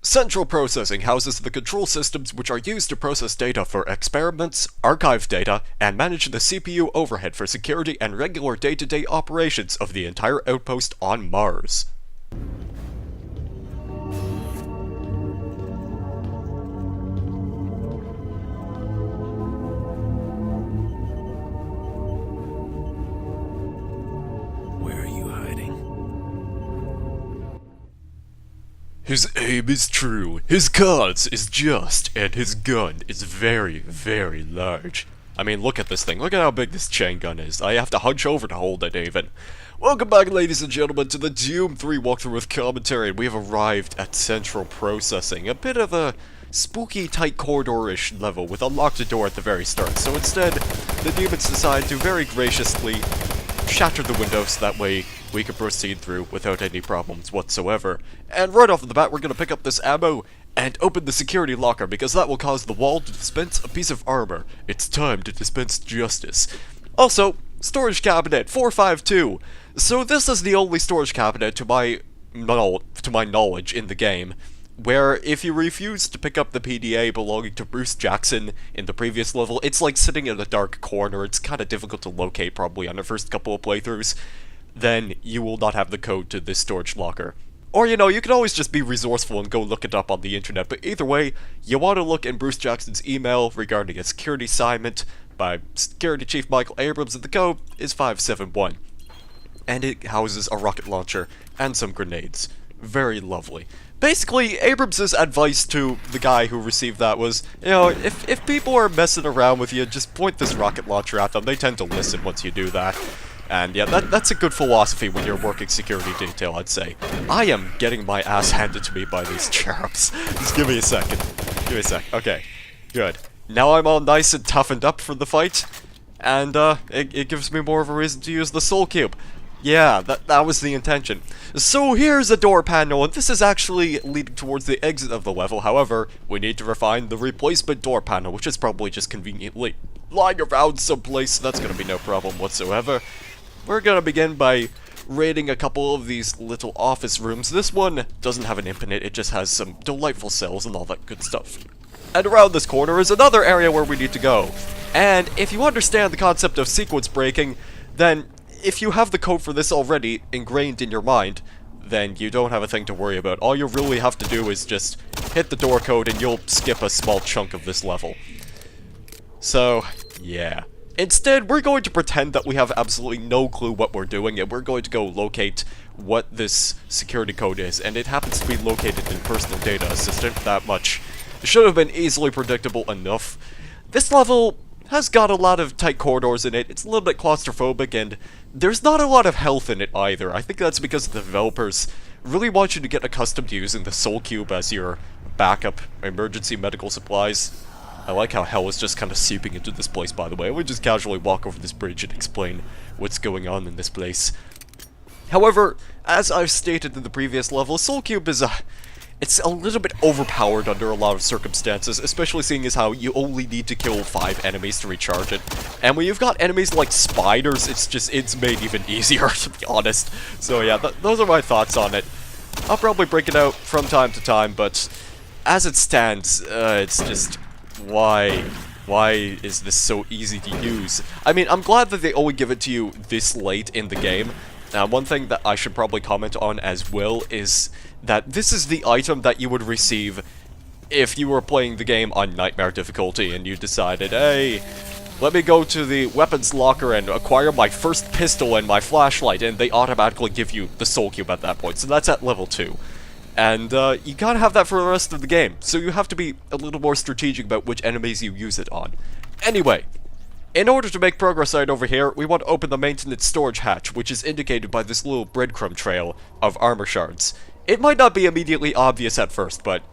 Central processing houses the control systems which are used to process data for experiments, archive data, and manage the CPU overhead for security and regular day-to-day operations of the entire outpost on Mars. Where are you hiding? His aim is true, his cause is just, and his gun is very, very large. I mean, look at this thing. Look at how big this chain gun is. I have to hunch over to hold it, even. Welcome back, ladies and gentlemen, to the Doom 3 walkthrough with commentary, and we have arrived at Central Processing. A bit of a spooky, tight corridor-ish level with a locked door at the very start. So instead, the demons decide to very graciously shatter the window so that way we can proceed through without any problems whatsoever. And right off the bat, we're going to pick up this ammo and open the security locker, because that will cause the wall to dispense a piece of armor. It's time to dispense justice. Also, storage cabinet 452. So this is the only storage cabinet to my knowledge in the game where if you refuse to pick up the PDA belonging to Bruce Jackson in the previous level, it's like sitting in a dark corner. It's kind of difficult to locate probably on the first couple of playthroughs. Then you will not have the code to this storage locker. Or, you know, you can always just be resourceful and go look it up on the internet, but either way, you want to look in Bruce Jackson's email regarding a security assignment by Security Chief Michael Abrams, and the code is 571. And it houses a rocket launcher and some grenades. Very lovely. Basically, Abrams' advice to the guy who received that was, you know, if people are messing around with you, just point this rocket launcher at them. They tend to listen once you do that. And yeah, that's a good philosophy when you're working security detail, I'd say. I am getting my ass handed to me by these cherubs. Just give me a second. Give me a sec. Okay, good. Now I'm all nice and toughened up for the fight, and it gives me more of a reason to use the soul cube. Yeah, that was the intention. So here's a door panel, and this is actually leading towards the exit of the level. However, we need to refine the replacement door panel, which is probably just conveniently lying around someplace, so that's gonna be no problem whatsoever. We're gonna begin by raiding a couple of these little office rooms. This one doesn't have an imp in it, it just has some delightful cells and all that good stuff. And around this corner is another area where we need to go. And if you understand the concept of sequence breaking, then if you have the code for this already ingrained in your mind, then you don't have a thing to worry about. All you really have to do is just hit the door code and you'll skip a small chunk of this level. So, yeah. Instead, we're going to pretend that we have absolutely no clue what we're doing, and we're going to go locate what this security code is, and it happens to be located in Personal Data Assistant. That much should have been easily predictable enough. This level has got a lot of tight corridors in it, it's a little bit claustrophobic, and there's not a lot of health in it either. I think that's because the developers really want you to get accustomed to using the Soul Cube as your backup emergency medical supplies. I like how hell is just kind of seeping into this place, by the way. We just casually walk over this bridge and explain what's going on in this place. However, as I've stated in the previous level, Soul Cube is it's a little bit overpowered under a lot of circumstances, especially seeing as how you only need to kill 5 enemies to recharge it. And when you've got enemies like spiders, it's made even easier, to be honest. So yeah, those are my thoughts on it. I'll probably break it out from time to time, but as it stands, it's just, why is this so easy to use? I mean, I'm glad that they only give it to you this late in the game. Now, one thing that I should probably comment on as well is that this is the item that you would receive if you were playing the game on Nightmare difficulty and you decided, hey, let me go to the weapons locker and acquire my first pistol and my flashlight, and they automatically give you the Soul Cube at that point. So that's at level 2. And you gotta have that for the rest of the game, so you have to be a little more strategic about which enemies you use it on. Anyway, in order to make progress right over here, we want to open the maintenance storage hatch, which is indicated by this little breadcrumb trail of armor shards. It might not be immediately obvious at first, but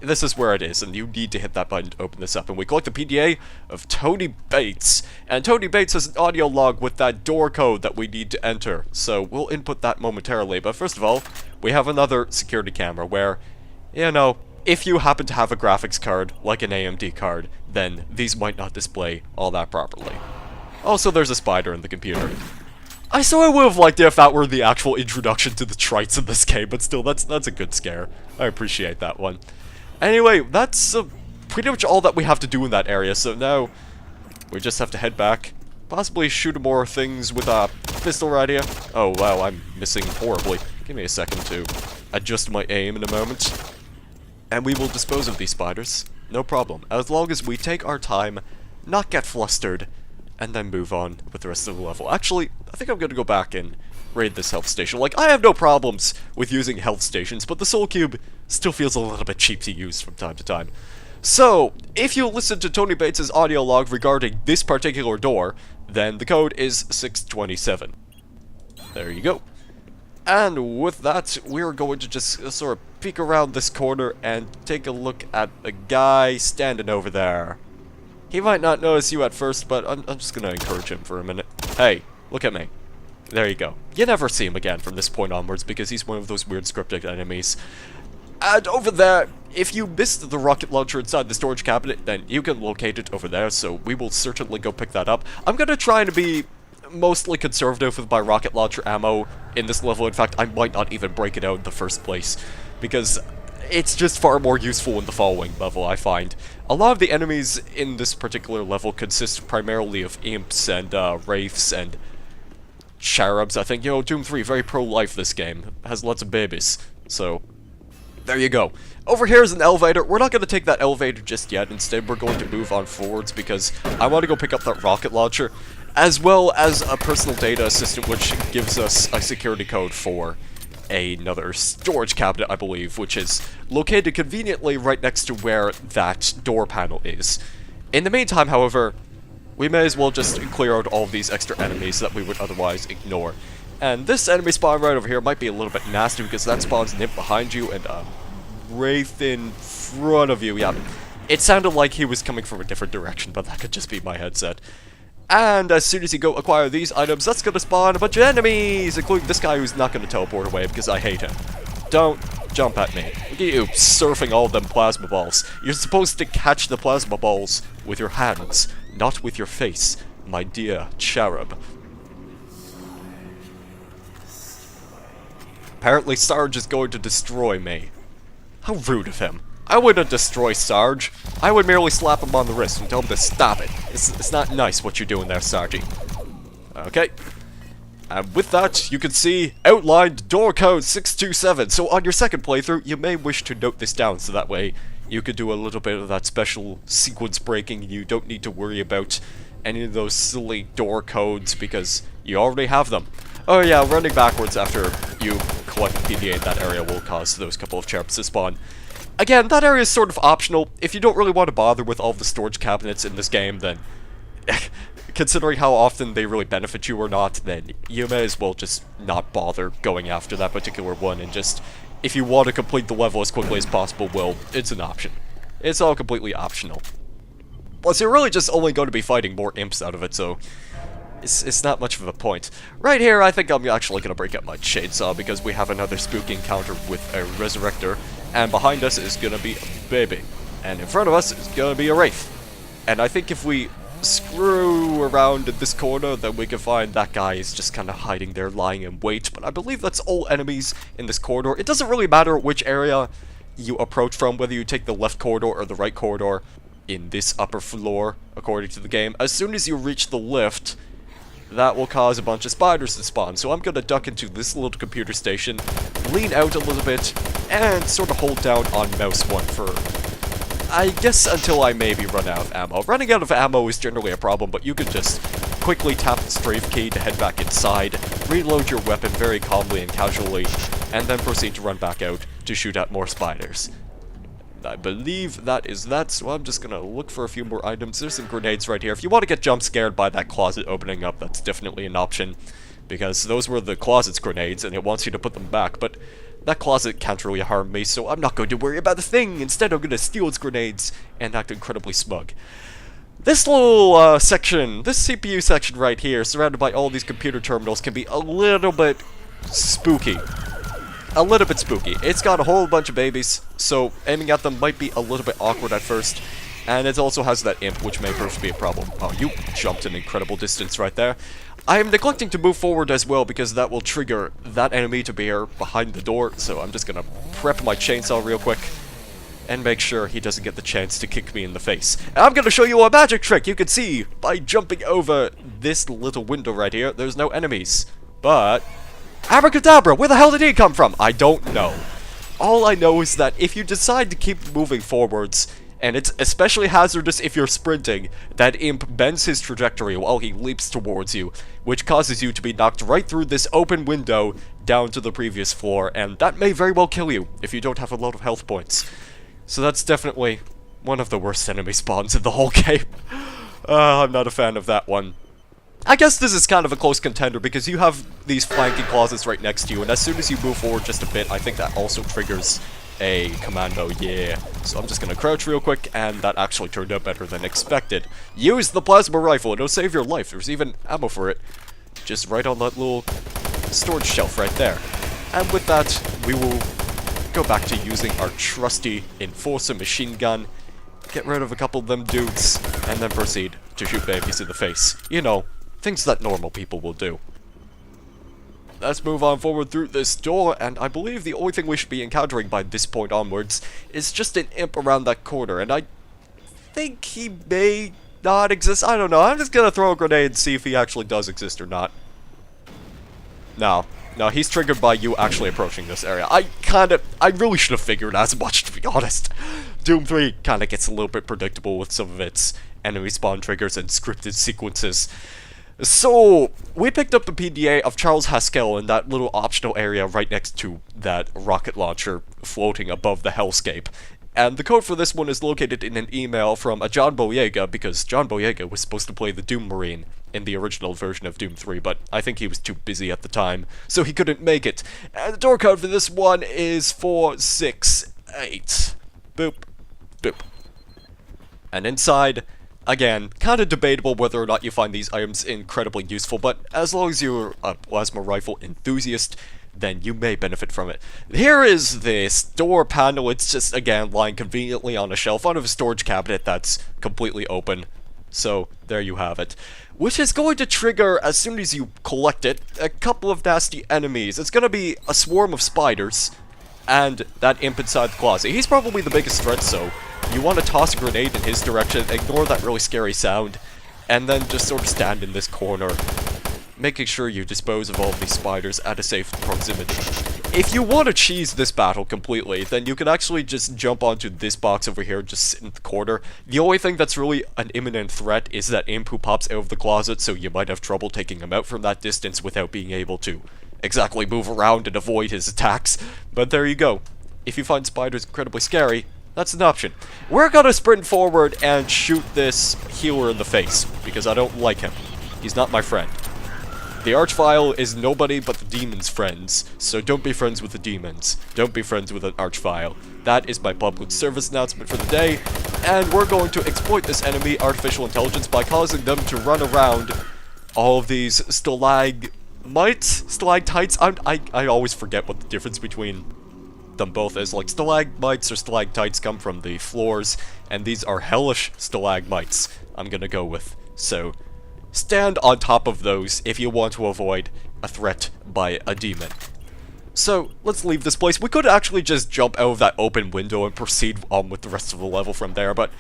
this is where it is, and you need to hit that button to open this up. And we collect the PDA of Tony Bates, and Tony Bates has an audio log with that door code that we need to enter, so we'll input that momentarily. But first of all, we have another security camera where, you know, if you happen to have a graphics card, like an AMD card, then these might not display all that properly. Also, there's a spider in the computer. I sort of would have liked it if that were the actual introduction to the Trites in this game, but still, that's a good scare. I appreciate that one. Anyway, that's pretty much all that we have to do in that area, so now we just have to head back. Possibly shoot more things with a pistol right here. Oh wow, I'm missing horribly. Give me a second to adjust my aim in a moment. And we will dispose of these spiders. No problem. As long as we take our time, not get flustered, and then move on with the rest of the level. Actually, I think I'm gonna go back and raid this health station. Like, I have no problems with using health stations, but the Soul Cube still feels a little bit cheap to use from time to time. So, if you listen to Tony Bates' audio log regarding this particular door, then the code is 627. There you go. And with that, we're going to just sort of peek around this corner and take a look at a guy standing over there. He might not notice you at first, but I'm just gonna encourage him for a minute. Hey, look at me. There you go. You never see him again from this point onwards because he's one of those weird scripted enemies. And over there, if you missed the rocket launcher inside the storage cabinet, then you can locate it over there, so we will certainly go pick that up. I'm gonna try to be mostly conservative with my rocket launcher ammo in this level. In fact, I might not even break it out in the first place, because it's just far more useful in the following level, I find. A lot of the enemies in this particular level consist primarily of imps and wraiths and cherubs. I think, you know, Doom 3, very pro-life this game. Has lots of babies, so there you go. Over here is an elevator. We're not going to take that elevator just yet. Instead, we're going to move on forwards because I want to go pick up that rocket launcher, as well as a personal data assistant, which gives us a security code for another storage cabinet, I believe, which is located conveniently right next to where that door panel is. In the meantime, however, we may as well just clear out all of these extra enemies that we would otherwise ignore. And this enemy spawn right over here might be a little bit nasty because that spawns an imp behind you and a wraith in front of you. Yeah, it sounded like he was coming from a different direction, but that could just be my headset. And as soon as you go acquire these items, that's going to spawn a bunch of enemies, including this guy who's not going to teleport away because I hate him. Don't jump at me. Look at you surfing all them plasma balls. You're supposed to catch the plasma balls with your hands, not with your face, my dear cherub. Apparently Sarge is going to destroy me. How rude of him. I wouldn't destroy Sarge. I would merely slap him on the wrist and tell him to stop it. It's not nice what you're doing there, Sargy. Okay. And with that, you can see outlined door code 627. So on your second playthrough, you may wish to note this down so that way you could do a little bit of that special sequence breaking. You don't need to worry about any of those silly door codes because you already have them. Oh yeah, running backwards after you collect PDA in that area will cause those couple of cherubs to spawn. Again, that area is sort of optional. If you don't really want to bother with all of the storage cabinets in this game, then considering how often they really benefit you or not, then you may as well just not bother going after that particular one and just, if you want to complete the level as quickly as possible, well, it's an option. It's all completely optional. Plus, you're really just only going to be fighting more imps out of it, so it's not much of a point. Right here, I think I'm actually going to break out my chainsaw because we have another spooky encounter with a resurrector, and behind us is going to be a baby, and in front of us is going to be a wraith. And I think if we screw around in this corner, then we can find that guy is just kind of hiding there, lying in wait, but I believe that's all enemies in this corridor. It doesn't really matter which area you approach from, whether you take the left corridor or the right corridor in this upper floor, according to the game. As soon as you reach the lift, that will cause a bunch of spiders to spawn. So I'm going to duck into this little computer station, lean out a little bit, and sort of hold down on mouse 1 for, I guess, until I maybe run out of ammo. Running out of ammo is generally a problem, but you can just quickly tap the strafe key to head back inside, reload your weapon very calmly and casually, and then proceed to run back out to shoot at more spiders. I believe that is that, so I'm just gonna look for a few more items. There's some grenades right here. If you want to get jump scared by that closet opening up, that's definitely an option, because those were the closet's grenades, and it wants you to put them back, but that closet can't really harm me, so I'm not going to worry about the thing. Instead, I'm gonna steal its grenades and act incredibly smug. This little section, this CPU section right here, surrounded by all these computer terminals, can be a little bit spooky. A little bit spooky. It's got a whole bunch of babies, so aiming at them might be a little bit awkward at first. And it also has that imp, which may prove to be a problem. Oh, you jumped an incredible distance right there. I am neglecting to move forward as well because that will trigger that enemy to be here behind the door, so I'm just gonna prep my chainsaw real quick and make sure he doesn't get the chance to kick me in the face. And I'm gonna show you a magic trick. You can see by jumping over this little window right here, there's no enemies. But abracadabra, where the hell did he come from? I don't know. All I know is that if you decide to keep moving forwards, and it's especially hazardous if you're sprinting, that imp bends his trajectory while he leaps towards you, which causes you to be knocked right through this open window down to the previous floor, and that may very well kill you if you don't have a lot of health points. So that's definitely one of the worst enemy spawns in the whole game. I'm not a fan of that one. I guess this is kind of a close contender because you have these flanking closets right next to you, and as soon as you move forward just a bit, I think that also triggers a commando, yeah. So I'm just gonna crouch real quick, and that actually turned out better than expected. Use the plasma rifle, it'll save your life. There's even ammo for it. Just right on that little storage shelf right there. And with that, we will go back to using our trusty Enforcer machine gun, get rid of a couple of them dudes, and then proceed to shoot babies in the face. You know, things that normal people will do. Let's move on forward through this door, and I believe the only thing we should be encountering by this point onwards is just an imp around that corner, and I think he may not exist. I don't know. I'm just gonna throw a grenade and see if he actually does exist or not. No, he's triggered by you actually approaching this area. I really should have figured as much, to be honest. Doom 3 kinda gets a little bit predictable with some of its enemy spawn triggers and scripted sequences. So, we picked up the PDA of Charles Haskell in that little optional area right next to that rocket launcher floating above the hellscape. And the code for this one is located in an email from a John Boyega, because John Boyega was supposed to play the Doom Marine in the original version of Doom 3, but I think he was too busy at the time, so he couldn't make it. And the door code for this one is 468. Boop. Boop. And inside, again, kind of debatable whether or not you find these items incredibly useful, but as long as you're a plasma rifle enthusiast, then you may benefit from it. Here is this door panel. It's just, again, lying conveniently on a shelf out of a storage cabinet that's completely open. So, there you have it. Which is going to trigger, as soon as you collect it, a couple of nasty enemies. It's gonna be a swarm of spiders, and that imp inside the closet. He's probably the biggest threat, so you want to toss a grenade in his direction, ignore that really scary sound, and then just sort of stand in this corner, making sure you dispose of all of these spiders at a safe proximity. If you want to cheese this battle completely, then you can actually just jump onto this box over here, just sit in the corner. The only thing that's really an imminent threat is that imp who pops out of the closet, so you might have trouble taking him out from that distance without being able to exactly move around and avoid his attacks. But there you go. If you find spiders incredibly scary, that's an option. We're gonna sprint forward and shoot this healer in the face, because I don't like him. He's not my friend. The Archvile is nobody but the demon's friends, so don't be friends with the demons. Don't be friends with an Archvile. That is my public service announcement for the day, and we're going to exploit this enemy artificial intelligence by causing them to run around all of these stalagmites? I always forget what the difference between them both is. Like, stalagmites or stalactites come from the floors, and these are hellish stalagmites, I'm gonna go with. So, stand on top of those if you want to avoid a threat by a demon. So, let's leave this place. We could actually just jump out of that open window and proceed on with the rest of the level from there, but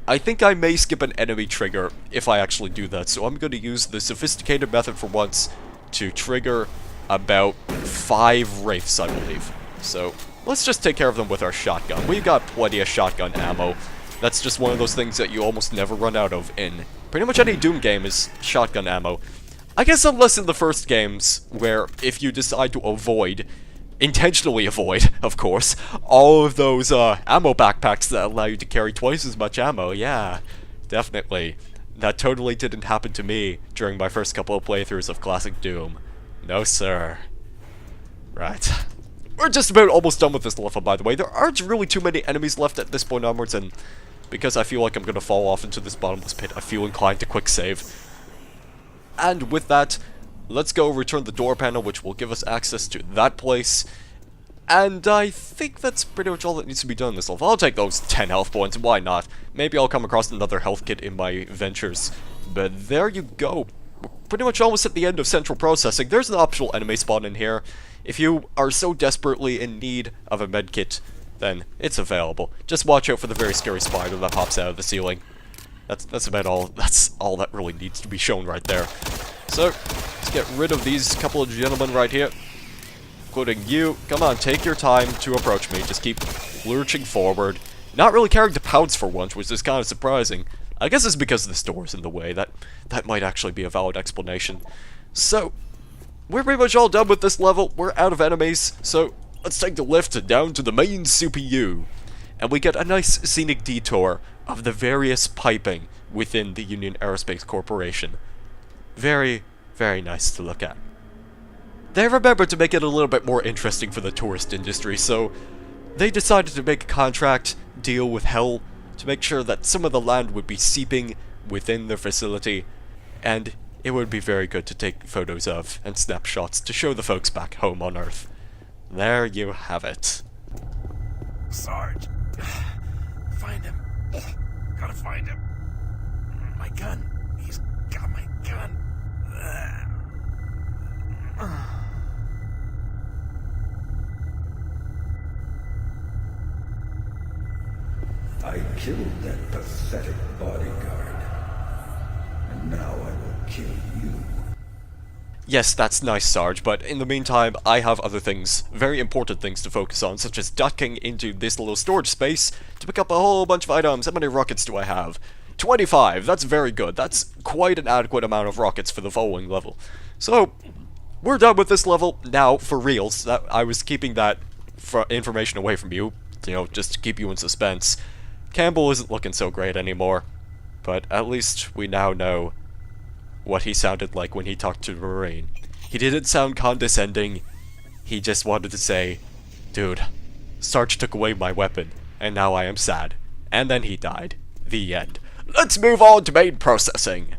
I think I may skip an enemy trigger if I actually do that, so I'm gonna use the sophisticated method for once to trigger about 5 wraiths, I believe. So, let's just take care of them with our shotgun. We've got plenty of shotgun ammo. That's just one of those things that you almost never run out of in pretty much any Doom game is shotgun ammo. I guess unless in the first games, where if you decide to avoid, intentionally avoid, of course, all of those ammo backpacks that allow you to carry twice as much ammo, yeah, definitely. That totally didn't happen to me during my first couple of playthroughs of Classic Doom. No, sir. Right. We're just about almost done with this level, by the way. There aren't really too many enemies left at this point onwards, and because I feel like I'm gonna fall off into this bottomless pit, I feel inclined to quick save. And with that, let's go return the door panel, which will give us access to that place. And I think that's pretty much all that needs to be done in this level. I'll take those 10 health points, why not? Maybe I'll come across another health kit in my ventures. But there you go. We're pretty much almost at the end of central processing. There's an optional enemy spawn in here. If you are so desperately in need of a medkit, then it's available. Just watch out for the very scary spider that pops out of the ceiling. That's about all. That's all that really needs to be shown right there. So, let's get rid of these couple of gentlemen right here. Including you. Come on, take your time to approach me. Just keep lurching forward. Not really caring to pounce for once, which is kind of surprising. I guess it's because the store's in the way. That might actually be a valid explanation. So, we're pretty much all done with this level. We're out of enemies. So, let's take the lift down to the main CPU. And we get a nice scenic detour of the various piping within the Union Aerospace Corporation. Very, very nice to look at. They remembered to make it a little bit more interesting for the tourist industry, so they decided to make a contract deal with Hell to make sure that some of the land would be seeping within their facility, and it would be very good to take photos of and snapshots to show the folks back home on Earth. There you have it. Sarge. Find him. Gotta find him. My gun. He's got my gun. I killed that pathetic bodyguard. And now I will kill you. Yes, that's nice, Sarge, but in the meantime, I have other things, very important things to focus on, such as ducking into this little storage space to pick up a whole bunch of items. How many rockets do I have? 25, that's very good. That's quite an adequate amount of rockets for the following level. So, we're done with this level now, for reals. I was keeping that information away from you, just to keep you in suspense. Campbell isn't looking so great anymore, but at least we now know what he sounded like when he talked to the Marine. He didn't sound condescending, he just wanted to say, dude, Sarge took away my weapon, and now I am sad. And then he died. The end. Let's move on to main processing.